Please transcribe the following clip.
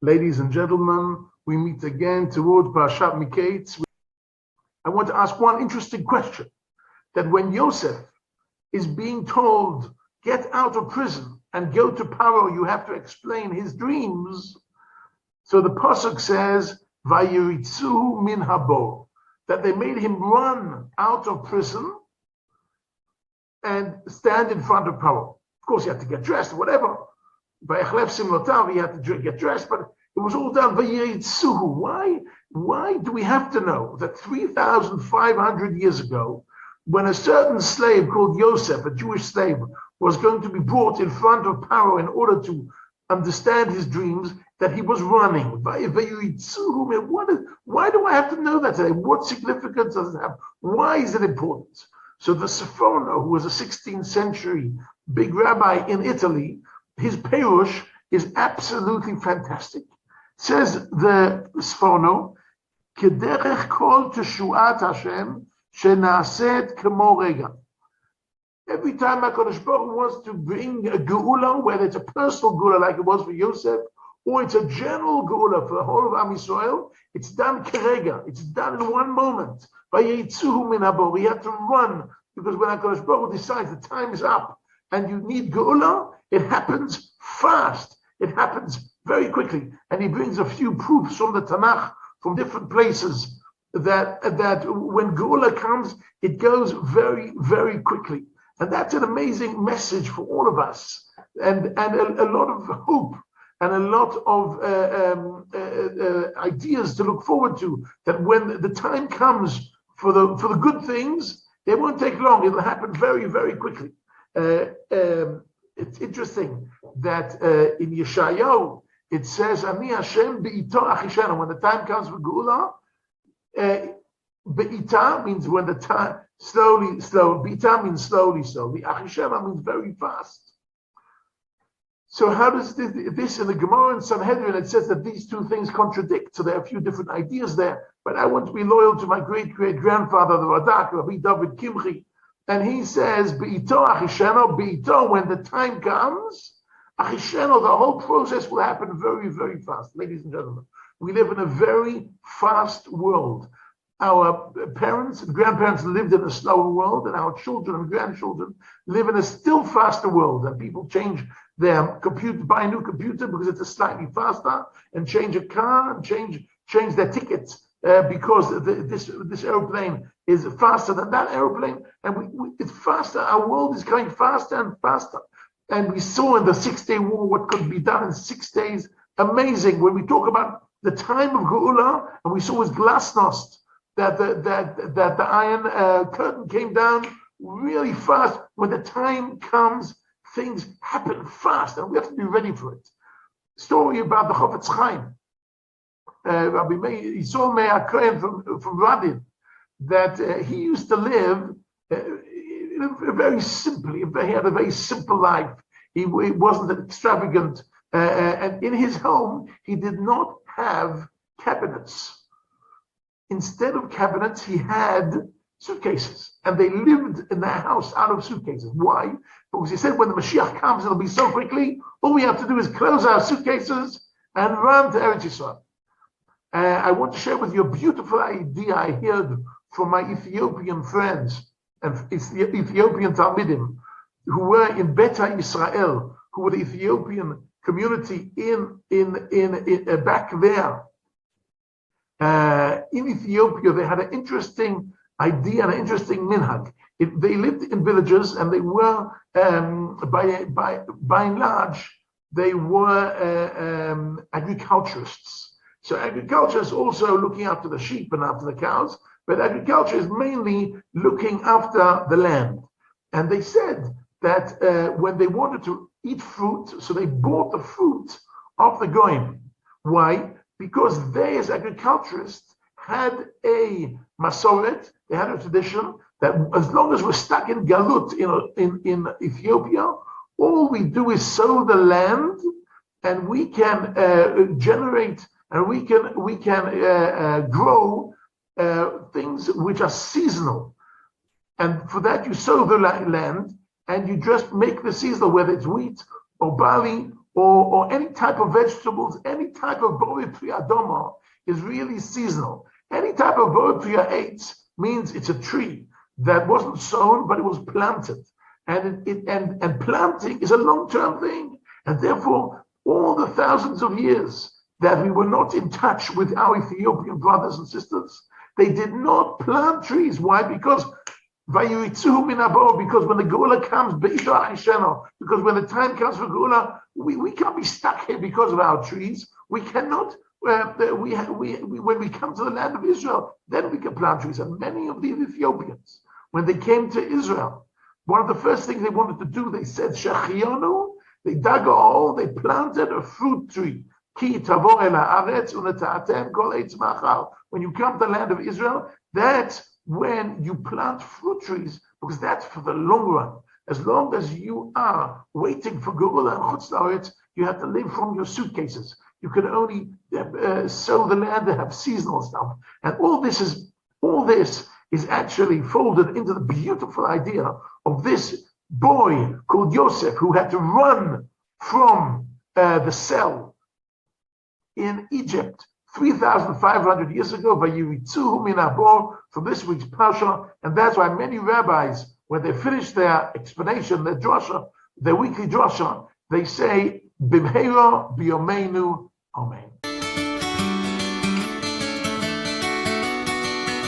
Ladies and gentlemen, we meet again towards Parashat Miketz. I want to ask one interesting question, that when Yosef is being told, get out of prison and go to Paro, you have to explain his dreams. So the Pasuk says, Vayiritzu min habo, that they made him run out of prison and stand in front of Paro. Of course, he had to get dressed, whatever. By Echlef Simlotav, he had to get dressed, but it was all done. Why do we have to know that 3,500 years ago, when a certain slave called Yosef, a Jewish slave, was going to be brought in front of Paro in order to understand his dreams, that he was running? Why do I have to know that today? What significance does it have? Why is it important? So the Sforno, who was a 16th century big rabbi in Italy, his Perush is absolutely fantastic. Says the Sforno, Kederech kol teshuat Hashem shenaset kemo rega. Every time HaKadosh Baruch Hu wants to bring a geula, whether it's a personal geula like it was for Yosef, or it's a general geula for the whole of Am Yisrael, it's done kerega. It's done in one moment. Vayitzuhu min habo. We have to run, because when HaKadosh Baruch Hu decides the time is up and you need geula, it happens fast. It happens very quickly. And he brings a few proofs from the Tanakh, from different places, that when geula comes, it goes very, very quickly. And that's an amazing message for all of us, and a lot of hope, and a lot of ideas to look forward to, that when the time comes for the good things, they won't take long. It'll happen very, very quickly. It's interesting that in Yeshayahu it says, "Ani Hashem be'ito achishenu." When the time comes for Geula, be'ita means when the time slowly. Be'ita means slowly. Achishenu means very fast. So how does this in the Gemara and Sanhedrin, it says that these two things contradict. So there are a few different ideas there. But I want to be loyal to my great-great-grandfather, the Radak, Rabbi David Kimchi. And he says, Be'ito achishenu, be'ito, when the time comes, achishenu, the whole process will happen very, very fast. Ladies and gentlemen, we live in a very fast world. Our parents and grandparents lived in a slower world, and our children and grandchildren live in a still faster world. And people change their computer, buy a new computer because it's a slightly faster, and change a car, and change their tickets because this airplane is faster than that airplane, and it's faster. Our world is going faster and faster. And we saw in the 6-Day War what could be done in 6 days. Amazing. When we talk about the time of Geula, and we saw with Glasnost, that the Iron Curtain came down really fast. When the time comes, things happen fast, and we have to be ready for it. Story about the Chofetz Chaim, Rabbi Yisrael Meir Cohen from Radin, that he used to live he had a very simple life. He wasn't extravagant, and in his home he did not have cabinets. Instead of cabinets, he had suitcases, and they lived in their house out of suitcases. Why? Because he said, when the Mashiach comes, it'll be so quickly, all we have to do is close our suitcases and run to Eretz Yisrael. I want to share with you a beautiful idea I heard from my Ethiopian friends and Ethiopian Talmidim who were in Beta Yisrael, who were the Ethiopian community in back there. In Ethiopia, they had an interesting idea and an interesting minhag. They lived in villages, and they were, by and large, they were agriculturists. So agriculture is also looking after the sheep and after the cows, but agriculture is mainly looking after the land. And they said that when they wanted to eat fruit, so they bought the fruit of the goyim. Why? Because they, as agriculturists, had a masoret, they had a tradition that as long as we're stuck in galut in Ethiopia, all we do is sow the land, and we can generate, and we can grow things which are seasonal. And for that, you sow the land, and you just make the seasonal, whether it's wheat or barley or any type of vegetables, any type of Borei Pri Adoma is really seasonal. Any type of Borei Pri Eitz means it's a tree that wasn't sown, but it was planted. And planting is a long-term thing. And therefore, all the thousands of years that we were not in touch with our Ethiopian brothers and sisters, they did not plant trees. Why? Because when the Geula comes, because when the time comes for Geula, we can't be stuck here because of our trees. We cannot. When we come to the land of Israel, then we can plant trees. And many of the Ethiopians, when they came to Israel, one of the first things they wanted to do, they said, Shechionu, they dug a hole, they planted a fruit tree. Ki tavo el haaretz uneta'atem kol eitz machal. When you come to the land of Israel, that's when you plant fruit trees, because that's for the long run. As long as you are waiting for Geula and Chutz La'aretz, you have to live from your suitcases. You can only sow the land that have seasonal stuff. And all this is actually folded into the beautiful idea of this boy called Yosef, who had to run from the cell in Egypt 3,500 years ago, Vayiritzuhu min habor, from this week's Parsha. And that's why many rabbis, when they finish their explanation, their drasha, their weekly drasha, they say, Bimheira biyomeinu, amen.